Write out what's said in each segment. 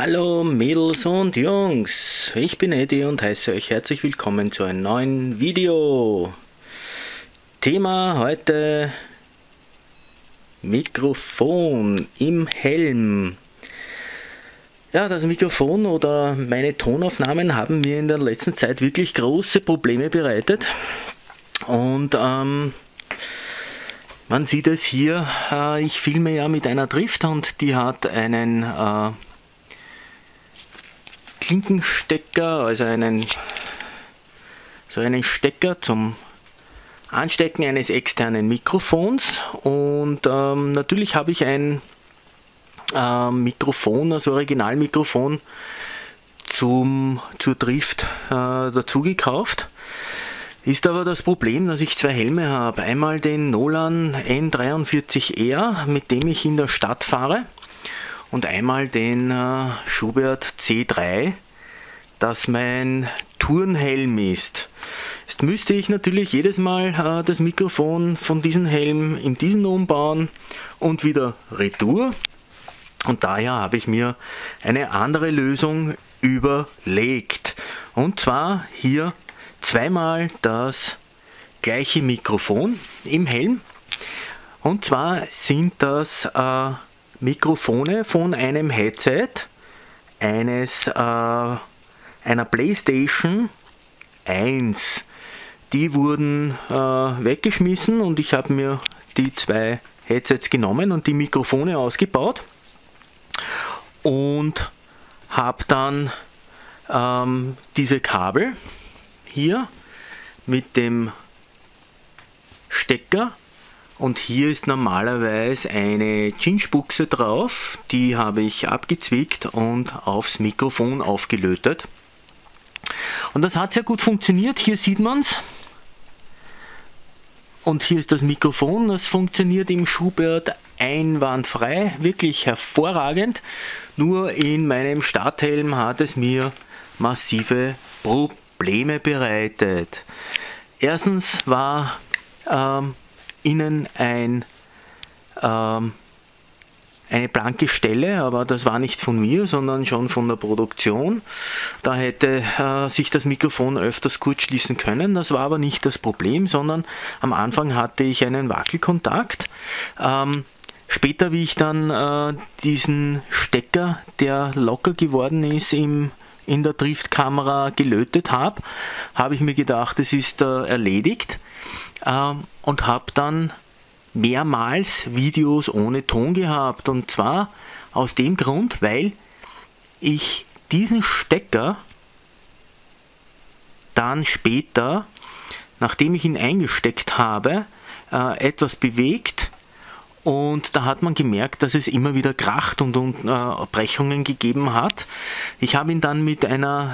Hallo Mädels und Jungs, ich bin Eddie und heiße euch herzlich willkommen zu einem neuen Video. Thema heute Mikrofon im Helm. Ja, das Mikrofon oder meine Tonaufnahmen haben mir in der letzten Zeit wirklich große Probleme bereitet. Und man sieht es hier, ich filme ja mit einer Drift und die hat einen Klinkenstecker, also einen Stecker zum Anstecken eines externen Mikrofons. Und natürlich habe ich ein Mikrofon, also Originalmikrofon zur Drift dazu gekauft. Ist aber das Problem, dass ich zwei Helme habe. Einmal den Nolan N43R, mit dem ich in der Stadt fahre, und einmal den Schuberth C3, das mein Turnhelm ist. Jetzt müsste ich natürlich jedes Mal das Mikrofon von diesem Helm in diesen umbauen und wieder retour. Und daher habe ich mir eine andere Lösung überlegt. Und zwar hier zweimal das gleiche Mikrofon im Helm. Und zwar sind das Mikrofone von einem Headset einer PlayStation 1. Die wurden weggeschmissen und ich habe mir die zwei Headsets genommen und die Mikrofone ausgebaut und habe dann diese Kabel hier mit dem Stecker, und hier ist normalerweise eine Cinch-Buchse drauf, die habe ich abgezwickt und aufs Mikrofon aufgelötet. Und das hat sehr gut funktioniert, hier sieht man es. Und hier ist das Mikrofon, das funktioniert im Schuberth einwandfrei, wirklich hervorragend. Nur in meinem Starthelm hat es mir massive Probleme bereitet. Erstens war innen eine blanke Stelle, aber das war nicht von mir, sondern schon von der Produktion. Da hätte sich das Mikrofon öfters kurzschließen können. Das war aber nicht das Problem, sondern am Anfang hatte ich einen Wackelkontakt. Später, wie ich dann diesen Stecker, der locker geworden ist, in der Driftkamera gelötet habe, habe ich mir gedacht, es ist erledigt, und habe dann mehrmals Videos ohne Ton gehabt. Und zwar aus dem Grund, weil ich diesen Stecker dann später, nachdem ich ihn eingesteckt habe, etwas bewegt, und da hat man gemerkt, dass es immer wieder kracht und Brechungen gegeben hat. Ich habe ihn dann mit einem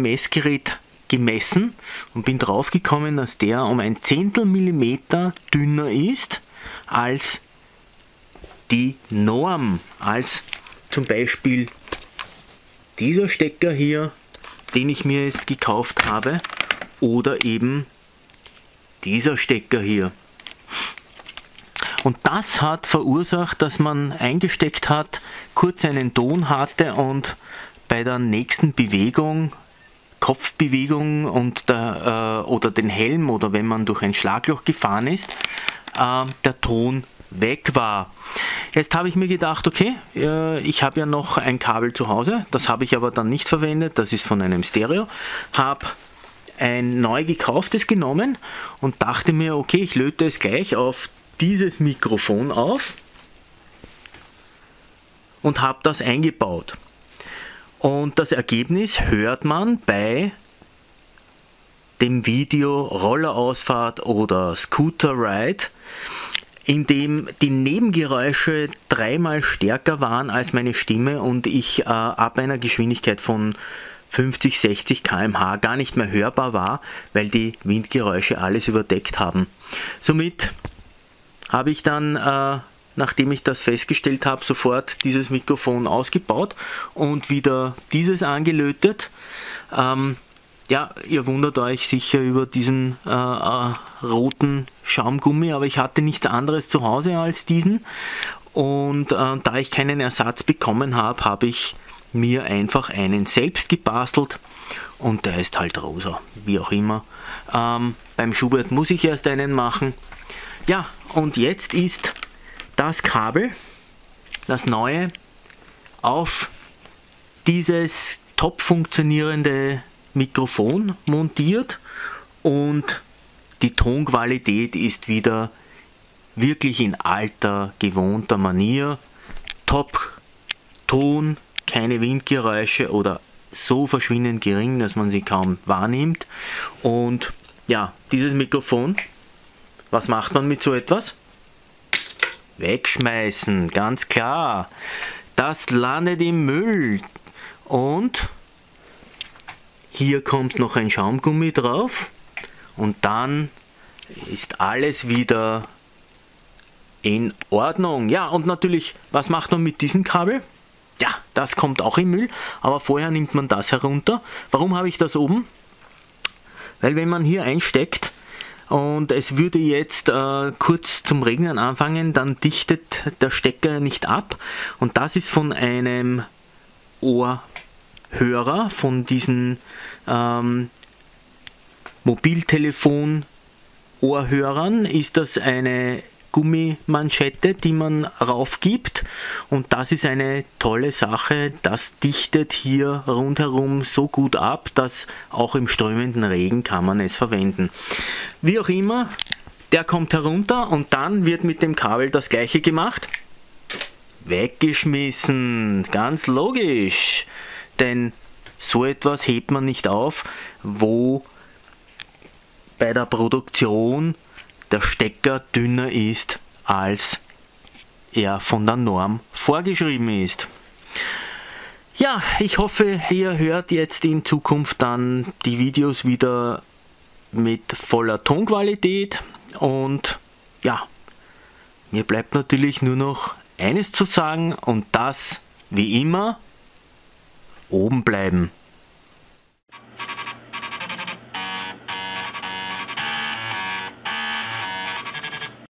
Messgerät gemessen und bin drauf gekommen, dass der um ein Zehntel Millimeter dünner ist als die Norm, als zum Beispiel dieser Stecker hier, den ich mir jetzt gekauft habe, oder eben dieser Stecker hier. Und das hat verursacht, dass man eingesteckt hat, kurz einen Ton hatte und bei der nächsten Bewegung, Kopfbewegung oder den Helm, oder wenn man durch ein Schlagloch gefahren ist, der Ton weg war. Jetzt habe ich mir gedacht, okay, ich habe ja noch ein Kabel zu Hause, das habe ich aber dann nicht verwendet, das ist von einem Stereo, habe ein neu gekauftes genommen und dachte mir, okay, ich löte es gleich auf dieses Mikrofon auf und habe das eingebaut. Und das Ergebnis hört man bei dem Video Rollerausfahrt oder Scooter Ride, in dem die Nebengeräusche dreimal stärker waren als meine Stimme und ich ab einer Geschwindigkeit von 50, 60 km/h gar nicht mehr hörbar war, weil die Windgeräusche alles überdeckt haben. Somit habe ich dann, nachdem ich das festgestellt habe, sofort dieses Mikrofon ausgebaut und wieder dieses angelötet. Ja, ihr wundert euch sicher über diesen roten Schaumgummi, aber ich hatte nichts anderes zu Hause als diesen. und da ich keinen Ersatz bekommen habe, habe ich mir einfach einen selbst gebastelt und der ist halt rosa, wie auch immer. Beim Schubert muss ich erst einen machen. Ja, und jetzt ist das Kabel, das neue, auf dieses top funktionierende Mikrofon montiert und die Tonqualität ist wieder wirklich in alter, gewohnter Manier. Top Ton, keine Windgeräusche oder so verschwindend gering, dass man sie kaum wahrnimmt. Und ja, dieses Mikrofon, was macht man mit so etwas? Wegschmeißen, ganz klar. Das landet im Müll. Und hier kommt noch ein Schaumgummi drauf. Und dann ist alles wieder in Ordnung. Ja, und natürlich, was macht man mit diesem Kabel? Ja, das kommt auch im Müll, aber vorher nimmt man das herunter. Warum habe ich das oben? Weil wenn man hier einsteckt und es würde jetzt kurz zum Regnen anfangen, dann dichtet der Stecker nicht ab. Und das ist von einem Ohrhörer, von diesen Mobiltelefon-Ohrhörern, ist das eine Gummimanschette, die man raufgibt, und das ist eine tolle Sache. Das dichtet hier rundherum so gut ab, dass auch im strömenden Regen kann man es verwenden. Wie auch immer, der kommt herunter und dann wird mit dem Kabel das gleiche gemacht. Weggeschmissen, ganz logisch, denn so etwas hebt man nicht auf, wo bei der Produktion der Stecker dünner ist, als er von der Norm vorgeschrieben ist. Ja, ich hoffe, ihr hört jetzt in Zukunft dann die Videos wieder mit voller Tonqualität, und ja, mir bleibt natürlich nur noch eines zu sagen, und das, wie immer, oben